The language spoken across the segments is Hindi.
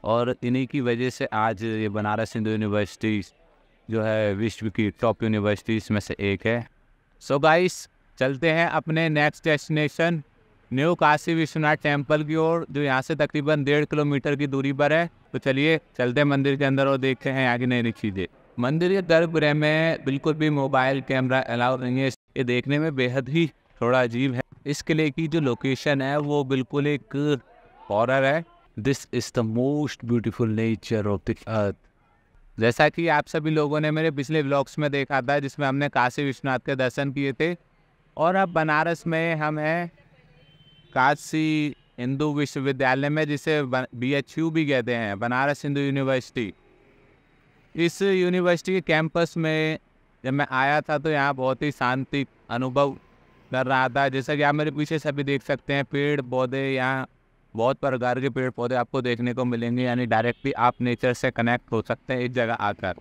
और इन्हीं की वजह से आज ये बनारस हिंदू यूनिवर्सिटी जो है विश्व की टॉप यूनिवर्सिटीज़ में से एक है। सो गाइस, चलते हैं अपने next destination new Kashi Vishwanath temple की ओर, जो यहाँ से तकरीबन 1.5 किलोमीटर की दूरी पर है। तो चलिए चलते हैं मंदिर के अंदर और देखते हैं आगे नई नई चीज़ें। मंदिर के गर्भगृह में बिल्कुल भी मोबाइल कैमरा अलाउ नहीं है। ये देखने में बेहद ही थोड़ा अजीब है। इस किले की जो लोकेशन है वो बिल्कुल एक हॉरर है। This is the most beautiful nature of the अर्थ। जैसा कि आप सभी लोगों ने मेरे पिछले व्लॉग्स में देखा था, जिसमें हमने काशी विश्वनाथ के दर्शन किए थे। और अब बनारस में हम हैं काशी हिंदू विश्वविद्यालय में, जिसे BHU भी कहते हैं, बनारस हिंदू यूनिवर्सिटी। इस यूनिवर्सिटी के कैंपस में जब मैं आया था तो यहाँ बहुत ही शांति अनुभव कर रहा था। जैसा कि आप मेरे पीछे सभी देख सकते हैं, पेड़ पौधे, यहाँ बहुत प्रकार के पेड़ पौधे आपको देखने को मिलेंगे। यानी डायरेक्टली आप नेचर से कनेक्ट हो सकते हैं इस जगह आकर।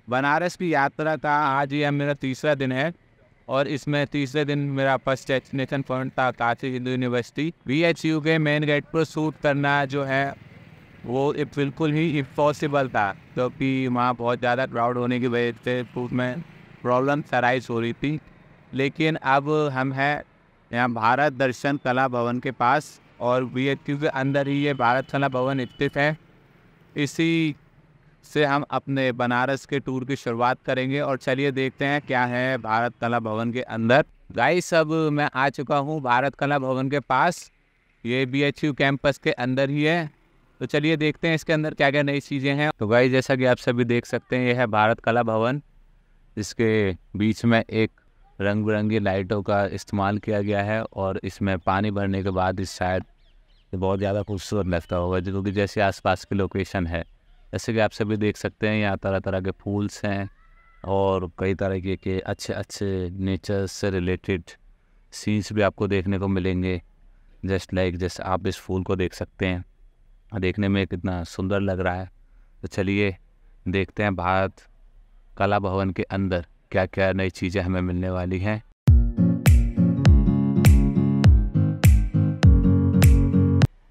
बनारस की यात्रा का आज ये मेरा तीसरा दिन है और इसमें तीसरे दिन मेरा फर्स्ट डेस्टिनेशन पॉइंट था काशी हिंदू यूनिवर्सिटी। BHU के मेन गेट पर शूट करना जो है वो बिल्कुल ही इम्पॉसिबल था, क्योंकि वहाँ बहुत ज़्यादा क्राउड होने की वजह से उसमें प्रॉब्लम अराइज हो रही थी। लेकिन अब हम हैं यहाँ भारत दर्शन कला भवन के पास, और BHU के अंदर ही ये भारत कला भवन स्थित है। इसी से हम अपने बनारस के टूर की शुरुआत करेंगे और चलिए देखते हैं क्या है भारत कला भवन के अंदर। गाइस, अब मैं आ चुका हूँ भारत कला भवन के पास। ये BHU कैंपस के अंदर ही है। तो चलिए देखते हैं इसके अंदर क्या क्या नई चीज़ें हैं। तो गाइस, जैसा कि आप सभी देख सकते हैं, ये है भारत कला भवन। इसके बीच में एक रंग बिरंगी लाइटों का इस्तेमाल किया गया है और इसमें पानी भरने के बाद इस शायद बहुत ज़्यादा खूबसूरत लगता होगा, क्योंकि जैसे आसपास की लोकेशन है। जैसे कि आप सभी देख सकते हैं, यहाँ तरह तरह के फूल्स हैं और कई तरह के अच्छे अच्छे नेचर से रिलेटेड सीन्स भी आपको देखने को मिलेंगे। जैसे आप इस फूल को देख सकते हैं, देखने में कितना सुंदर लग रहा है। तो चलिए देखते हैं भारत कला भवन के अंदर क्या क्या नई चीज़ें हमें मिलने वाली हैं।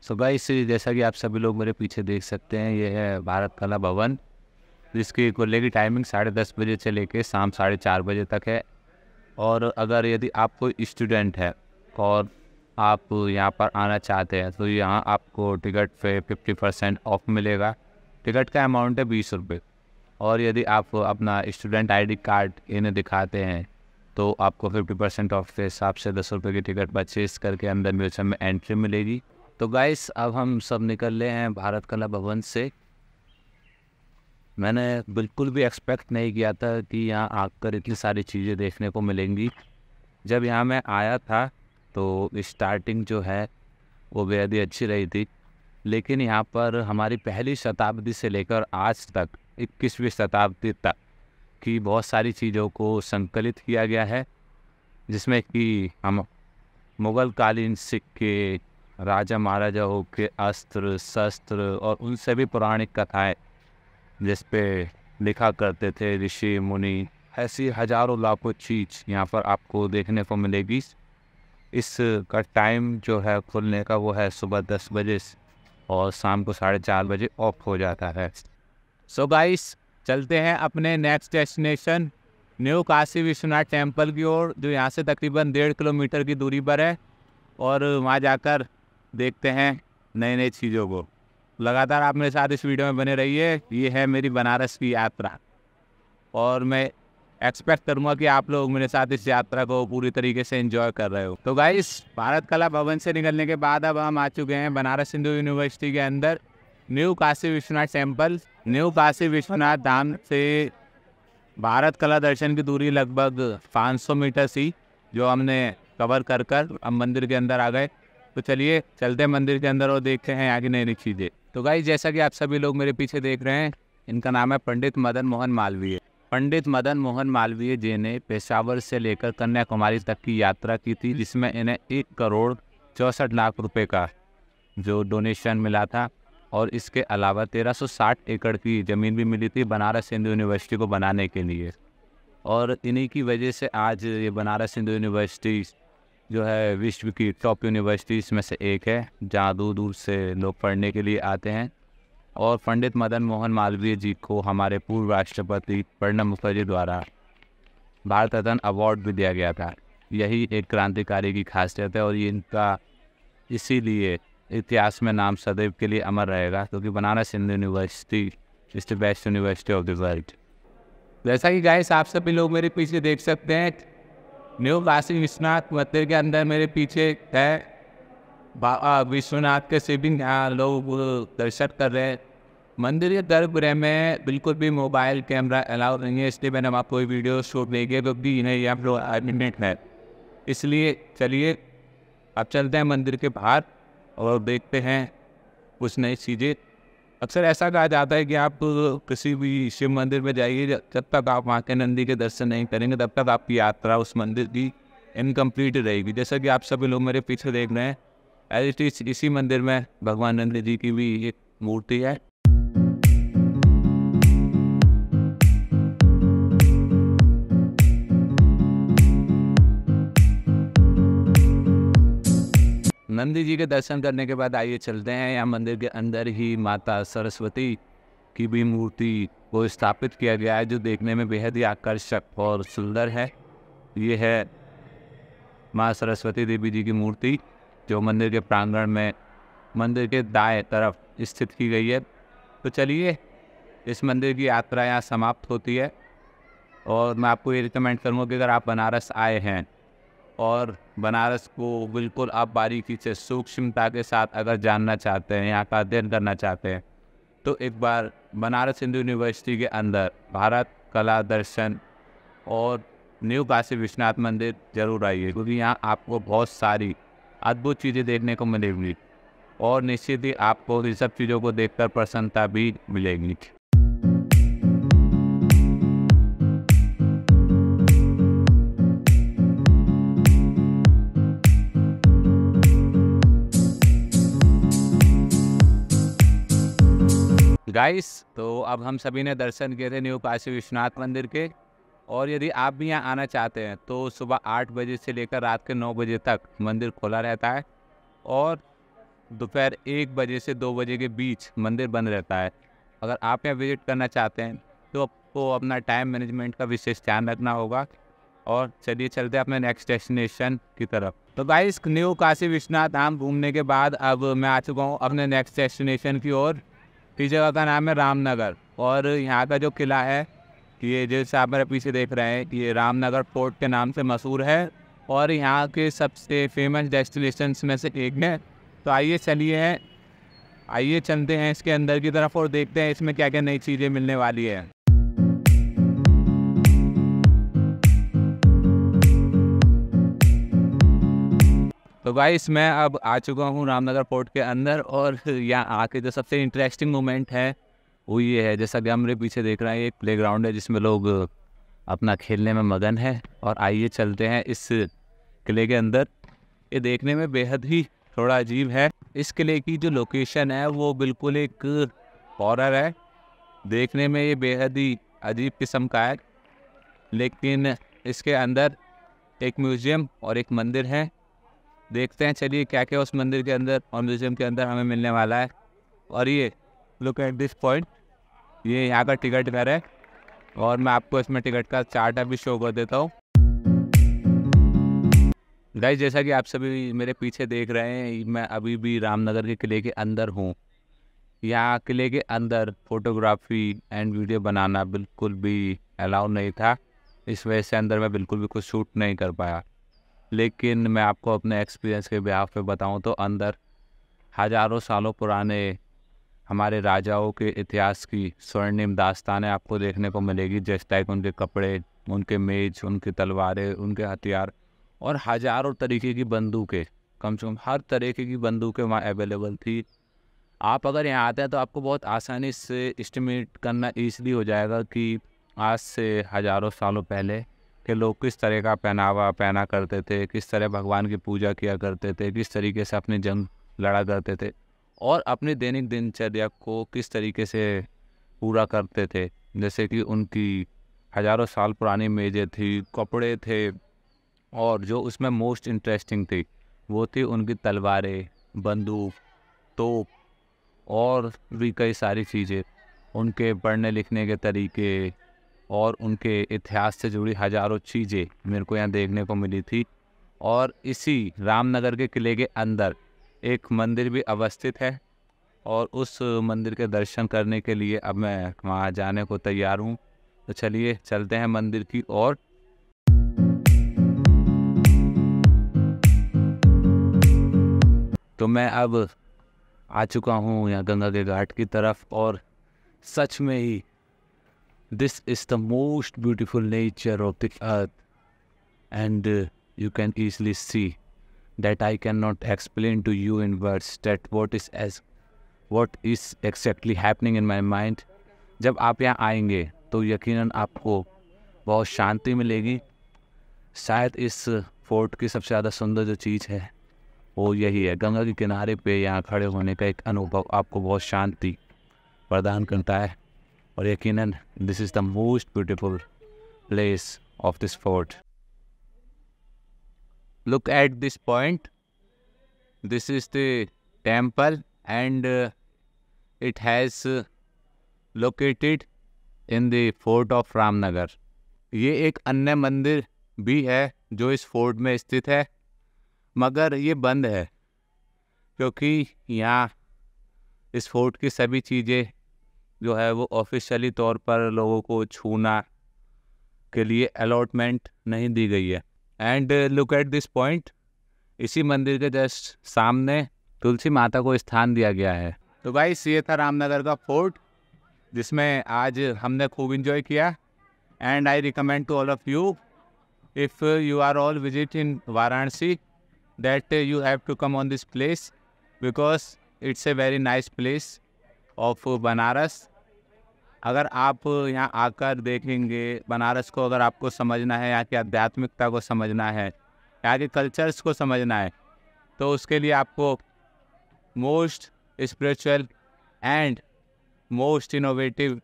सो गाइस, जैसा कि आप सभी लोग मेरे पीछे देख सकते हैं, ये है भारत कला भवन, जिसकी खुलने की टाइमिंग 10:30 बजे से लेकर शाम 4:30 बजे तक है। और अगर यदि आप कोई स्टूडेंट है और आप यहाँ पर आना चाहते हैं तो यहाँ आपको टिकट पे 50% ऑफ मिलेगा। टिकट का अमाउंट है 20 रुपये। और यदि आप अपना स्टूडेंट ID कार्ड इन्हें दिखाते हैं तो आपको 50% ऑफ के हिसाब से 10 रुपये की टिकट परचेज करके अंदर म्यूजियम में एंट्री मिलेगी। तो गाइस, अब हम सब निकल रहे हैं भारत कला भवन से। मैंने बिल्कुल भी एक्सपेक्ट नहीं किया था कि यहाँ आकर इतनी सारी चीज़ें देखने को मिलेंगी। जब यहाँ मैं आया था तो स्टार्टिंग जो है वो बेहद ही अच्छी रही थी, लेकिन यहाँ पर हमारी पहली शताब्दी से लेकर आज तक 21वीं शताब्दी तक की बहुत सारी चीज़ों को संकलित किया गया है, जिसमें कि हम मुग़ल कालीन सिक्के, राजा महाराजाओं के अस्त्र शस्त्र और उनसे भी पौराणिक कथाएं जिस पे लिखा करते थे ऋषि मुनि, ऐसी हज़ारों लाखों चीज़ यहाँ पर आपको देखने को मिलेगी। इस का टाइम जो है खुलने का वो है सुबह 10 बजे और शाम को 4:30 बजे ऑफ हो जाता है। सो गाइस, चलते हैं अपने next destination new Kashi Vishwanath temple की ओर, जो यहाँ से तकरीबन 1.5 किलोमीटर की दूरी पर है। और वहाँ जाकर देखते हैं नई नई चीज़ों को। लगातार आप मेरे साथ इस वीडियो में बने रहिए। ये है मेरी बनारस की यात्रा और मैं एक्सपेक्ट करूँगा कि आप लोग मेरे साथ इस यात्रा को पूरी तरीके से एंजॉय कर रहे हो। तो गाइस, भारत कला भवन से निकलने के बाद अब हम आ चुके हैं बनारस हिंदू यूनिवर्सिटी के अंदर new Kashi Vishwanath temple. New Kashi Vishwanath Dham से भारत कला दर्शन की दूरी लगभग 500 मीटर थी, जो हमने कवर कर अब मंदिर के अंदर आ गए। तो चलिए चलते हैं मंदिर के अंदर और देखते हैं आगे नई नई चीज़ें। तो गाइस, जैसा कि आप सभी लोग मेरे पीछे देख रहे हैं, इनका नाम है पंडित मदन मोहन मालवीय। पंडित मदन मोहन मालवीय जी ने पेशावर से लेकर कन्याकुमारी तक की यात्रा की थी, जिसमें इन्हें 1,64,00,000 रुपये का जो डोनेशन मिला था। और इसके अलावा 1360 एकड़ की ज़मीन भी मिली थी बनारस हिंदू यूनिवर्सिटी को बनाने के लिए। और इन्हीं की वजह से आज ये बनारस हिंदू यूनिवर्सिटी जो है विश्व की टॉप यूनिवर्सिटीज़ में से एक है, जहाँ दूर दूर से लोग पढ़ने के लिए आते हैं। और पंडित मदन मोहन मालवीय जी को हमारे पूर्व राष्ट्रपति प्रणब मुखर्जी द्वारा भारत रत्न अवार्ड भी दिया गया था। यही एक क्रांतिकारी की खासियत है और ये इनका इसीलिए इतिहास में नाम सदैव के लिए अमर रहेगा, क्योंकि Banaras Hindu university is the best university of the world. जैसा कि गाइस आप सभी लोग मेरे पीछे देख सकते हैं, न्यू काशी विश्वनाथ मंदिर के अंदर मेरे पीछे है विश्वनाथ के शिवलिंग। यहाँ लोग दर्शन कर रहे हैं। मंदिर के गर्भगृह में बिल्कुल भी मोबाइल कैमरा अलाउ नहीं है, इसलिए मैंने आपको वीडियो शूट नहीं किया, क्योंकि इन्हें यहाँ पर एडमिट है। इसलिए चलिए अब चलते हैं मंदिर के बाहर और देखते हैं कुछ नई चीज़ें। अक्सर ऐसा कहा जाता है कि आप किसी भी शिव मंदिर में जाइए, जब तक आप वहाँ के नंदी के दर्शन नहीं करेंगे तब तक आपकी यात्रा उस मंदिर की इनकम्प्लीट रहेगी। जैसा कि आप सभी लोग मेरे पीछे देख रहे हैं, एज इट इज इसी मंदिर में भगवान नंदी जी की भी एक मूर्ति है। नंदी जी के दर्शन करने के बाद आइए चलते हैं यहाँ मंदिर के अंदर ही माता सरस्वती की भी मूर्ति को स्थापित किया गया है, जो देखने में बेहद ही आकर्षक और सुंदर है। ये है माँ सरस्वती देवी जी की मूर्ति, जो मंदिर के प्रांगण में मंदिर के दाएं तरफ स्थित की गई है। तो चलिए इस मंदिर की यात्रा यहाँ समाप्त होती है और मैं आपको ये रिकमेंड करूँगा कि अगर आप बनारस आए हैं और बनारस को बिल्कुल आप बारीकी से सूक्ष्मता के साथ अगर जानना चाहते हैं, यहाँ का अध्ययन करना चाहते हैं, तो एक बार बनारस हिंदू यूनिवर्सिटी के अंदर भारत कला दर्शन और न्यू काशी विश्वनाथ मंदिर जरूर आइए, क्योंकि यहाँ आपको बहुत सारी अद्भुत चीज़ें देखने को मिलेंगी और निश्चित ही आपको इन सब चीज़ों को देखकर प्रसन्नता भी मिलेगी। गाइस, तो अब हम सभी ने दर्शन किए थे न्यू काशी विश्वनाथ मंदिर के, और यदि आप भी यहाँ आना चाहते हैं तो सुबह 8 बजे से लेकर रात के 9 बजे तक मंदिर खुला रहता है और दोपहर 1 बजे से 2 बजे के बीच मंदिर बंद रहता है। अगर आप यहाँ विजिट करना चाहते हैं तो आपको अपना टाइम मैनेजमेंट का विशेष ध्यान रखना होगा। और चलिए चलते हैं अपने नेक्स्ट डेस्टिनेशन की तरफ। तो गाइस, न्यू काशी विश्वनाथ धाम घूमने के बाद अब मैं आ चुका हूँ अपने नेक्स्ट डेस्टिनेशन की ओर। इस जगह का नाम है रामनगर और यहाँ का जो किला है, ये जैसे आप मेरे पीछे देख रहे हैं, ये रामनगर फोर्ट के नाम से मशहूर है और यहाँ के सबसे फेमस डेस्टिनेशंस में से एक है। तो आइए चलते हैं इसके अंदर की तरफ और देखते हैं इसमें क्या क्या नई चीज़ें मिलने वाली है। तो गाइस, मैं अब आ चुका हूँ रामनगर फोर्ट के अंदर और यहाँ आके जो सबसे इंटरेस्टिंग मोमेंट है वो ये है, जैसा कि हम मेरे पीछे देख रहे हैं, एक प्लेग्राउंड है जिसमें लोग अपना खेलने में मगन है। और आइए चलते हैं इस किले के अंदर। ये देखने में बेहद ही थोड़ा अजीब है। इस किले की जो लोकेशन है वो बिल्कुल एक हॉरर है, देखने में ये बेहद ही अजीब किस्म का है, लेकिन इसके अंदर एक म्यूज़ियम और एक मंदिर है। देखते हैं चलिए क्या क्या उस मंदिर के अंदर और म्यूज़ियम के अंदर हमें मिलने वाला है। और ये लुक एट दिस पॉइंट, ये यहाँ का टिकट घर है और मैं आपको इसमें टिकट का चार्ट अभी शो कर देता हूँ। गाइस, जैसा कि आप सभी मेरे पीछे देख रहे हैं, मैं अभी भी रामनगर के किले के अंदर हूँ। यहाँ किले के अंदर फोटोग्राफी एंड वीडियो बनाना बिल्कुल भी अलाउ नहीं था, इस वजह से अंदर मैं बिल्कुल भी कुछ शूट नहीं कर पाया। लेकिन मैं आपको अपने एक्सपीरियंस के बिहाफ पे बताऊं तो अंदर हज़ारों सालों पुराने हमारे राजाओं के इतिहास की स्वर्णिम दास्तानें आपको देखने को मिलेगी, जैसे लाइक उनके कपड़े, उनके मेज, उनकी तलवारें, उनके हथियार और हज़ारों तरीके की बंदूकें। कम से कम हर तरीके की बंदूकें वहाँ अवेलेबल थी। आप अगर यहाँ आते हैं तो आपको बहुत आसानी से एस्टिमेट करना ईज़िली हो जाएगा कि आज से हज़ारों सालों पहले के लोग किस तरह का पहनावा पहना करते थे, किस तरह भगवान की पूजा किया करते थे, किस तरीके से अपनी जंग लड़ा करते थे और अपनी दैनिक दिनचर्या को किस तरीके से पूरा करते थे। जैसे कि उनकी हज़ारों साल पुरानी मेज़ें थी, कपड़े थे और जो उसमें मोस्ट इंटरेस्टिंग थी वो थी उनकी तलवारें, बंदूक, तोप और भी कई सारी चीज़ें, उनके पढ़ने लिखने के तरीके और उनके इतिहास से जुड़ी हज़ारों चीज़ें मेरे को यहाँ देखने को मिली थी। और इसी रामनगर के किले के अंदर एक मंदिर भी अवस्थित है और उस मंदिर के दर्शन करने के लिए अब मैं वहाँ जाने को तैयार हूँ। तो चलिए चलते हैं मंदिर की ओर। तो मैं अब आ चुका हूँ यहाँ गंगा के घाट की तरफ और सच में ही this is the most beautiful nature of the earth and you can easily see that I cannot explain to you in words that what is exactly happening in my mind। जब आप यहाँ आएंगे तो यकीनन आपको बहुत शांति मिलेगी। शायद इस फोर्ट की सबसे ज़्यादा सुंदर जो चीज़ है वो यही है, गंगा के किनारे पे यहाँ खड़े होने का एक अनुभव आपको बहुत शांति प्रदान करता है और यकीनन this is the most beautiful place of this fort. Look at this point. This is the temple and it has located in the fort of Ramnagar। ये एक अन्य मंदिर भी है जो इस फोर्ट में स्थित है, मगर ये बंद है क्योंकि यहाँ इस फोर्ट की सभी चीज़ें जो है वो ऑफिशियली तौर पर लोगों को छूना के लिए अलॉटमेंट नहीं दी गई है। And look at this point, इसी मंदिर के जस्ट सामने तुलसी माता को स्थान दिया गया है। तो गाइस ये था रामनगर का फोर्ट जिसमें आज हमने खूब इंजॉय किया। And I recommend to all of you, if you are all visit in Varanasi, that you have to come on this place because it's a very nice place of Banaras. अगर आप यहाँ आकर देखेंगे बनारस को, अगर आपको समझना है, यहाँ की आध्यात्मिकता को समझना है, यहाँ के कल्चर्स को समझना है, तो उसके लिए आपको most spiritual and most innovative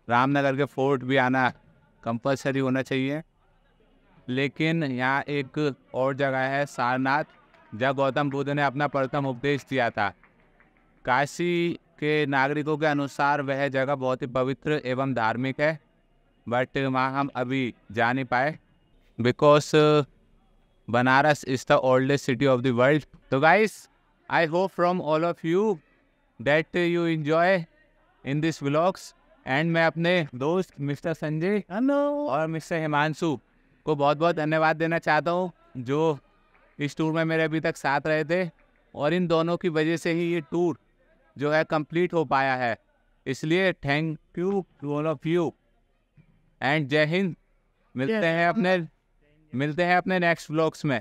Ramnagar के फोर्ट भी आना कंपलसरी होना चाहिए। लेकिन यहाँ एक और जगह है सारनाथ, जहाँ गौतम बुद्ध ने अपना प्रथम उपदेश दिया था। काशी के नागरिकों के अनुसार वह जगह बहुत ही पवित्र एवं धार्मिक है, बट वहाँ हम अभी जा नहीं पाए because Banaras is the oldest city of the world. तो guys I hope from all of you that you enjoy in this vlogs and मैं अपने दोस्त मिस्टर संजय और मिस्टर हिमांशु को बहुत बहुत धन्यवाद देना चाहता हूँ जो इस टूर में मेरे अभी तक साथ रहे थे, और इन दोनों की वजह से ही ये टूर जो है कंप्लीट हो पाया है। इसलिए thank you to all of you and जय हिंद। मिलते हैं अपने नेक्स्ट व्लॉग्स में।